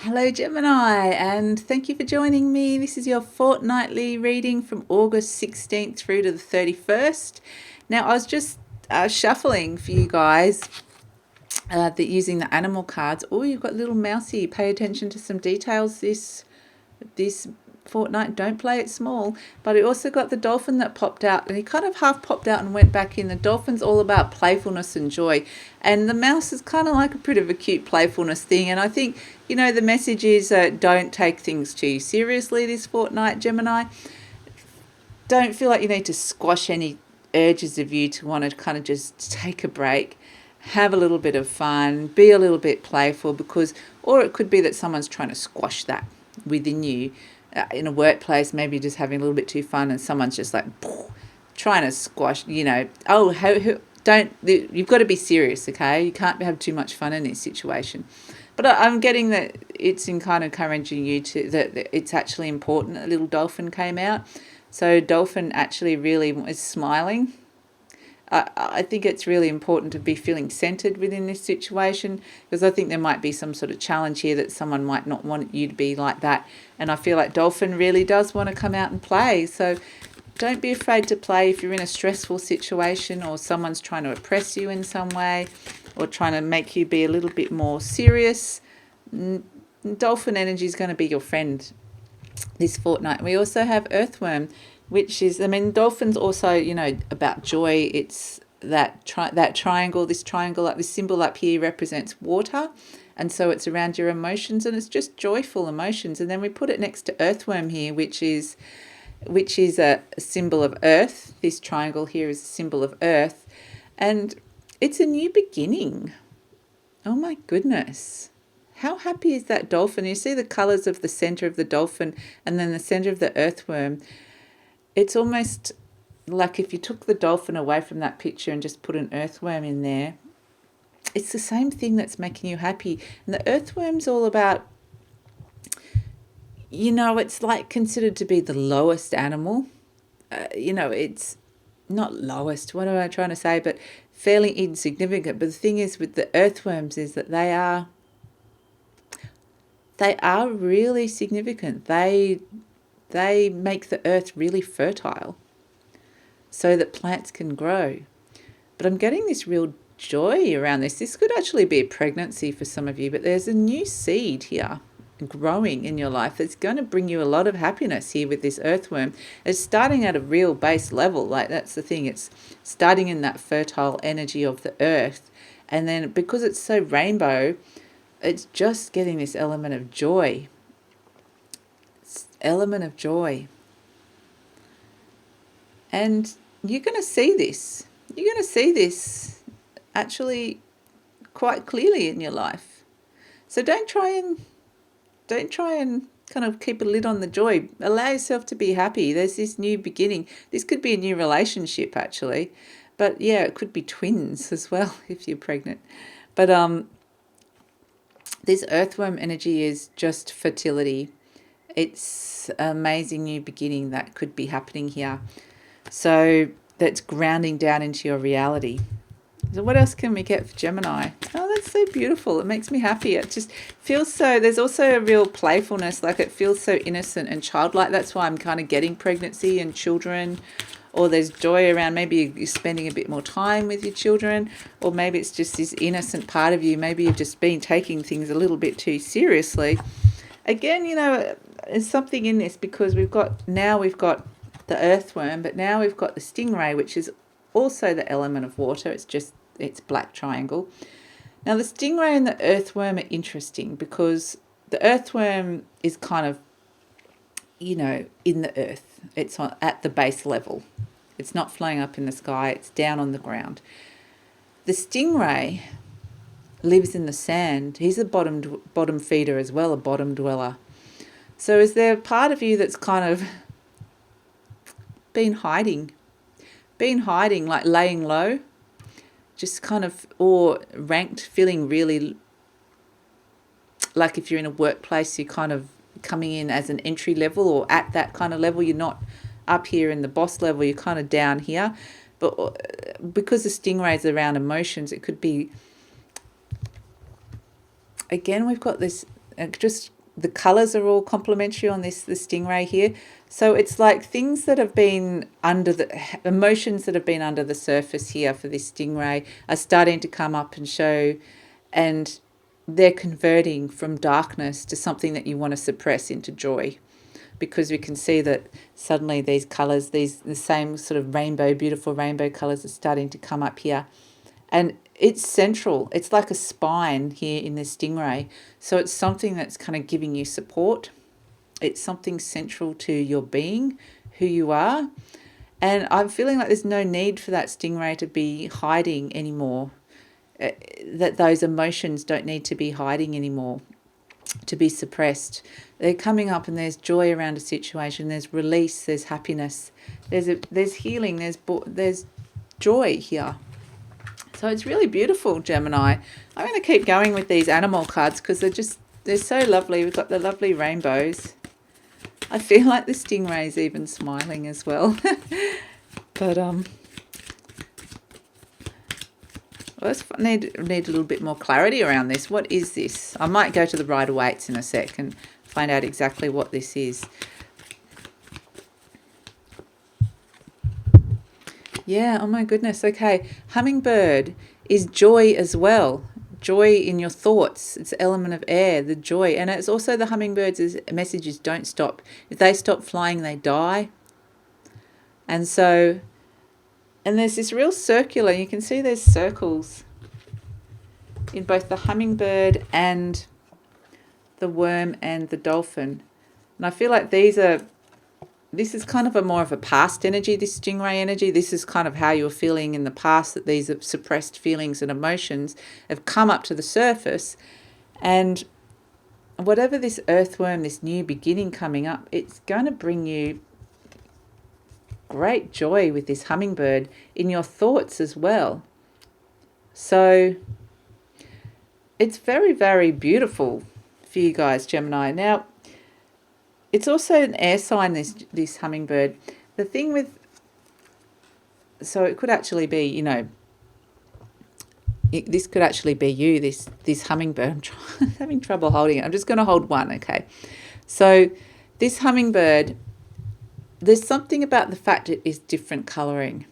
Hello, Gemini, and thank you for joining me. This is your fortnightly reading from August 16th through to the 31st. Now, I was just shuffling for you guys using the animal cards. Oh, you've got little mousey. Pay attention to some details this fortnight. Don't play it small. But I also got the dolphin that popped out, and he kind of half popped out and went back in. The dolphin's all about playfulness and joy, and the mouse is kind of like a bit of a cute playfulness thing. And I think, the message is don't take things too seriously this fortnight, Gemini. Don't feel like you need to squash any urges of you to want to kind of just take a break, have a little bit of fun, be a little bit playful, or it could be that someone's trying to squash that within you. In a workplace, maybe you're just having a little bit too fun and someone's just like trying to squash, don't, you've got to be serious, okay? You can't have too much fun in this situation. But I'm getting that it's in kind of encouraging you that it's actually important that a little dolphin came out. So dolphin actually really is smiling. I think it's really important to be feeling centered within this situation, because I think there might be some sort of challenge here that someone might not want you to be like that. And I feel like dolphin really does want to come out and play. So don't be afraid to play if you're in a stressful situation or someone's trying to oppress you in some way or trying to make you be a little bit more serious. Dolphin energy is going to be your friend this fortnight. We also have earthworm, which is, dolphins also, about joy. It's that triangle, this triangle, like this symbol up here represents water. And so it's around your emotions, and it's just joyful emotions. And then we put it next to earthworm here, which is a symbol of earth. This triangle here is a symbol of earth. And it's a new beginning. Oh my goodness. How happy is that dolphin? You see the colours of the centre of the dolphin and then the centre of the earthworm. It's almost like if you took the dolphin away from that picture and just put an earthworm in there, it's the same thing that's making you happy. And the earthworm's all about, it's like considered to be the lowest animal. It's not lowest, what am I trying to say, but fairly insignificant. But the thing is with the earthworms is that they are really significant. They make the earth really fertile so that plants can grow. But I'm getting this real joy around this. This could actually be a pregnancy for some of you, but there's a new seed here growing in your life that's going to bring you a lot of happiness here with this earthworm. It's starting at a real base level. Like, that's the thing. It's starting in that fertile energy of the earth. And then because it's so rainbow, it's just getting this element of joy. Element of joy. And you're going to see this. You're going to see this actually quite clearly in your life. So don't try and kind of keep a lid on the joy. Allow yourself to be happy. There's this new beginning. This could be a new relationship actually. But yeah, it could be twins as well if you're pregnant. But this earthworm energy is just fertility. It's an amazing new beginning that could be happening here. So that's grounding down into your reality. So what else can we get for Gemini? Oh, that's so beautiful. It makes me happy. It just feels so, there's also a real playfulness, like it feels so innocent and childlike. That's why I'm kind of getting pregnancy and children, or there's joy around maybe you're spending a bit more time with your children, or maybe it's just this innocent part of you. Maybe you've just been taking things a little bit too seriously. Again, there's something in this because we've got the earthworm, but now we've got the stingray, which is also the element of water. It's black triangle. Now the stingray and the earthworm are interesting because the earthworm is kind of, in the earth. It's at the base level. It's not flying up in the sky. It's down on the ground. The stingray lives in the sand. He's a bottom feeder as well, a bottom dweller. So is there a part of you that's kind of been hiding, like laying low, just kind of, or ranked, feeling really like if you're in a workplace, you're kind of coming in as an entry level or at that kind of level. You're not up here in the boss level, you're kind of down here. But because the stingray is around emotions, it could be, again, we've got this just the colors are all complementary on the stingray here. So it's like things that have been under the emotions that have been under the surface here for this stingray are starting to come up and show, and they're converting from darkness to something that you want to suppress into joy, because we can see that suddenly these colors, the same sort of beautiful rainbow colors are starting to come up here. And it's central. It's like a spine here in the stingray. So it's something that's kind of giving you support. It's something central to your being, who you are. And I'm feeling like there's no need for that stingray to be hiding anymore. That those emotions don't need to be hiding anymore, to be suppressed. They're coming up, and there's joy around a situation. There's release. There's happiness. There's healing. There's joy here. So it's really beautiful, Gemini. I'm going to keep going with these animal cards because they're so lovely. We've got the lovely rainbows. I feel like the stingray's even smiling as well. But let's need a little bit more clarity around this. What is this? I might go to the Rider-Waite's in a sec and find out exactly what this is. Yeah, oh my goodness. Okay, hummingbird is joy as well. Joy in your thoughts. It's the element of air, the joy. And it's also the hummingbird's message is don't stop. If they stop flying, they die. And so, and there's this real circular, you can see there's circles in both the hummingbird and the worm and the dolphin. And I feel like this is kind of more of a past energy, this stingray energy. This is kind of how you were feeling in the past, that these suppressed feelings and emotions have come up to the surface. And whatever this earthworm, this new beginning coming up, it's going to bring you great joy with this hummingbird in your thoughts as well. So it's very, very beautiful for you guys, Gemini. Now, it's also an air sign, this hummingbird. The thing with, so it could actually be, this could actually be you, this hummingbird. I'm having trouble holding it. I'm just going to hold one, okay? So this hummingbird, there's something about the fact it is different colouring.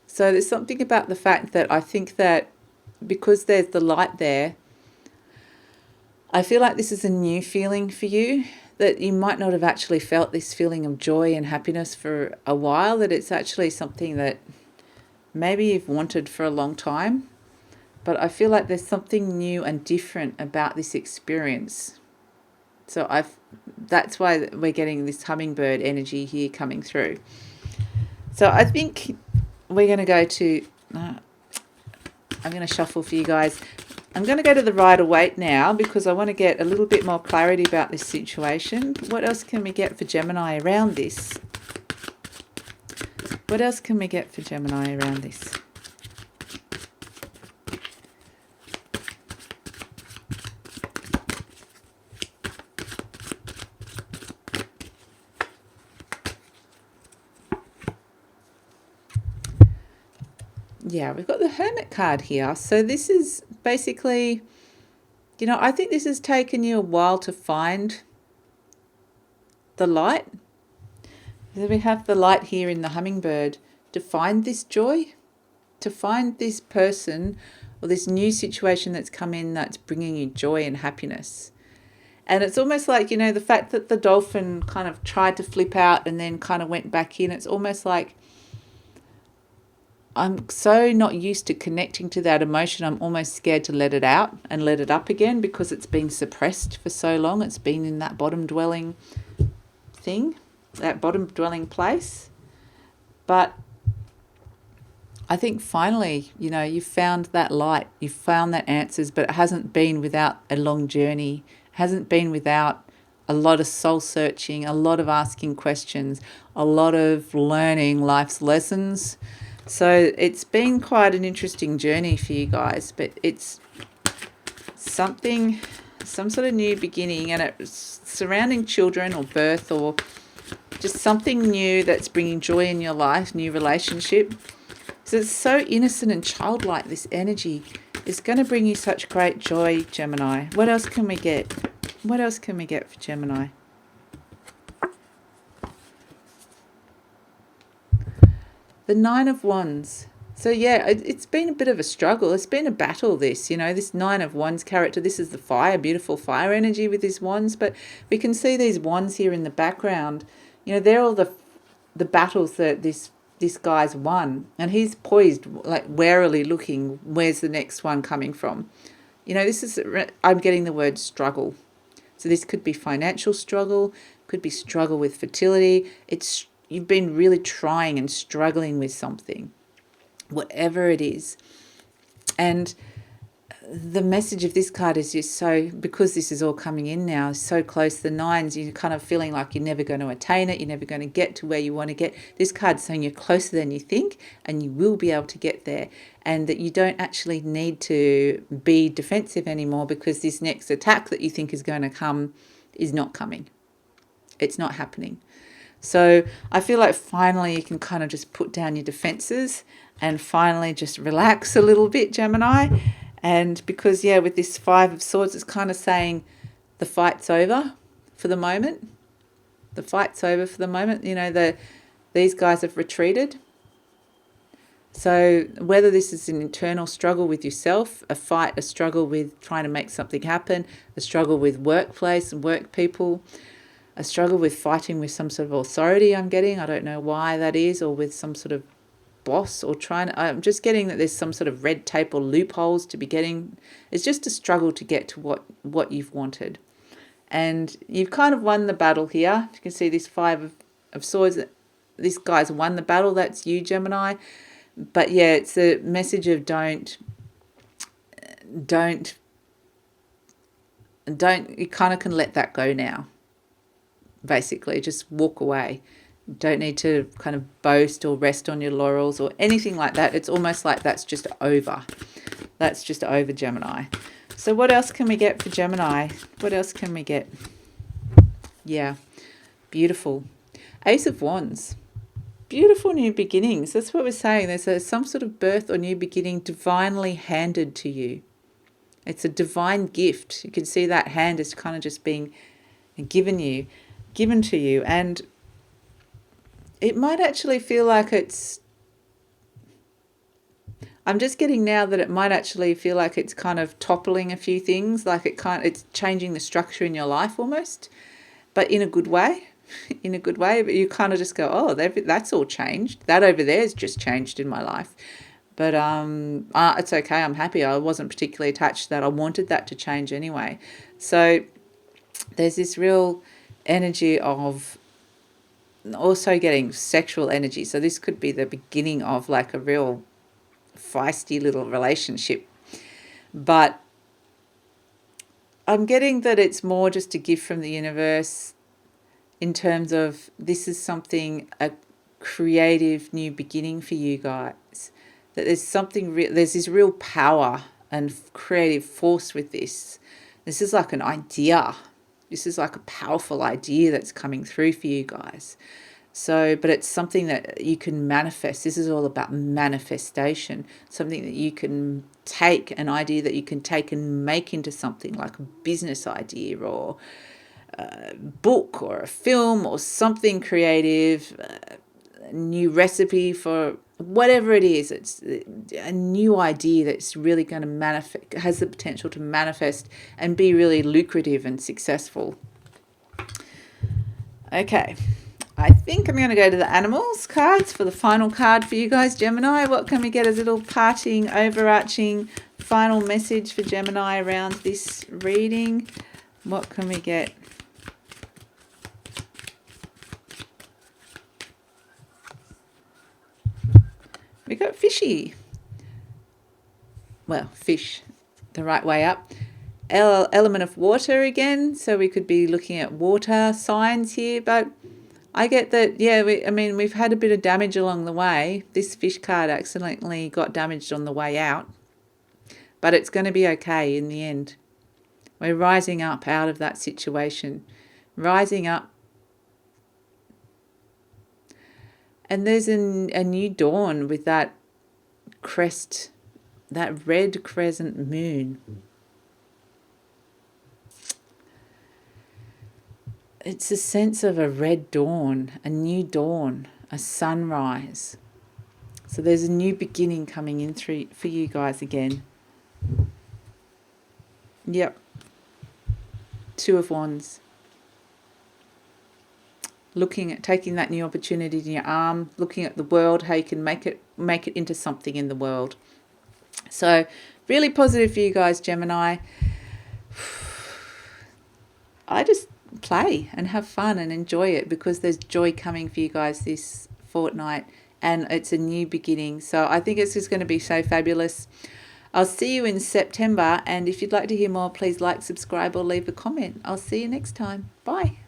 So there's something about the fact that I think that because there's the light there, I feel like this is a new feeling for you, that you might not have actually felt this feeling of joy and happiness for a while, that it's actually something that maybe you've wanted for a long time. But I feel like there's something new and different about this experience. So that's why we're getting this hummingbird energy here coming through. So I think we're going to go to, I'm going to shuffle for you guys. I'm going to go to the Rider-Waite now because I want to get a little bit more clarity about this situation. What else can we get for Gemini around this? What else can we get for Gemini around this? Yeah, we've got the Hermit card here. So this is basically, I think this has taken you a while to find the light. So we have the light here in the hummingbird to find this joy, to find this person or this new situation that's come in that's bringing you joy and happiness. And it's almost like, the fact that the dolphin kind of tried to flip out and then kind of went back in. It's almost like, I'm so not used to connecting to that emotion, I'm almost scared to let it out and let it up again because it's been suppressed for so long. It's been in that bottom dwelling thing, that bottom dwelling place. But I think finally, you've found that light, you've found that answers, but it hasn't been without a long journey, it hasn't been without a lot of soul searching, a lot of asking questions, a lot of learning life's lessons. So it's been quite an interesting journey for you guys, but it's some sort of new beginning, and it's surrounding children or birth or just something new that's bringing joy in your life, new relationship. So it's so innocent and childlike, this energy. is going to bring you such great joy, Gemini. What else can we get? What else can we get for Gemini? The Nine of Wands. So yeah, it's been a bit of a struggle. It's been a battle, this, this Nine of Wands character. This is the fire, beautiful fire energy with his wands. But we can see these wands here in the background. They're all the battles that this guy's won. And he's poised, like warily looking, where's the next one coming from? I'm getting the word struggle. So this could be financial struggle, could be struggle with fertility. You've been really trying and struggling with something, whatever it is. And the message of this card is because this is all coming in now, so close, the nines, you're kind of feeling like you're never going to attain it, you're never going to get to where you want to get. This card's saying you're closer than you think, and you will be able to get there, and that you don't actually need to be defensive anymore, because this next attack that you think is going to come is not coming. It's not happening. So I feel like finally you can kind of just put down your defenses and finally just relax a little bit, Gemini. And because, with this Five of Swords, it's kind of saying the fight's over for the moment. The fight's over for the moment. These guys have retreated. So whether this is an internal struggle with yourself, a fight, a struggle with trying to make something happen, a struggle with workplace and work people, a struggle with fighting with some sort of authority I don't know why that is, or with some sort of boss, or I'm just getting that there's some sort of red tape or loopholes to be getting. It's just a struggle to get to what you've wanted. And you've kind of won the battle here. You can see this Five of Swords. This guy's won the battle. That's you, Gemini. But it's a message of don't, you kind of can let that go now. Basically, just walk away. Don't need to kind of boast or rest on your laurels or anything like that. It's almost like that's just over. That's just over, Gemini. So what else can we get for Gemini? What else can we get? Yeah, beautiful. Ace of Wands. Beautiful new beginnings. That's what we're saying. There's some sort of birth or new beginning divinely handed to you. It's a divine gift. You can see that hand is kind of just being given to you, and it might actually feel like I'm just getting now that it might actually feel like it's kind of toppling a few things, like it's changing the structure in your life almost, but in a good way. In a good way, but you kind of just go, oh, that's all changed. That over there has just changed in my life. But it's okay. I'm happy. I wasn't particularly attached to that. I wanted that to change anyway. So there's this real energy of also getting sexual energy. So this could be the beginning of like a real feisty little relationship. But I'm getting that it's more just a gift from the universe, in terms of this is a creative new beginning for you guys. That there's this real power and creative force with this. This is like an idea. This is like a powerful idea that's coming through for you guys. So, but it's something that you can manifest. This is all about manifestation. Something that you can take, an idea that you can take and make into something like a business idea or a book or a film or something creative, a new recipe for whatever it is. It's a new idea that's really going to manifest, has the potential to manifest and be really lucrative and successful. Okay, I think I'm going to go to the animals cards for the final card for you guys, Gemini. What can we get as a little parting, overarching final message for Gemini around this reading? What can we get? We got fishy. Well, fish, the right way up. Element of water again. So we could be looking at water signs here. But I get that, we've had a bit of damage along the way. This fish card accidentally got damaged on the way out. But it's going to be okay in the end. We're rising up out of that situation. Rising up. And there's a new dawn with that crest that red crescent moon. It's a sense of a red dawn, a new dawn, a sunrise. So there's a new beginning coming in through for you guys again. Yep. Two of Wands. Looking at taking that new opportunity in your arm, looking at the world, how you can make it into something in the world. So really positive for you guys, Gemini. I just play and have fun and enjoy it because there's joy coming for you guys this fortnight and it's a new beginning. So I think it's just going to be so fabulous. I'll see you in September, and if you'd like to hear more, please like, subscribe or leave a comment. I'll see you next time. Bye.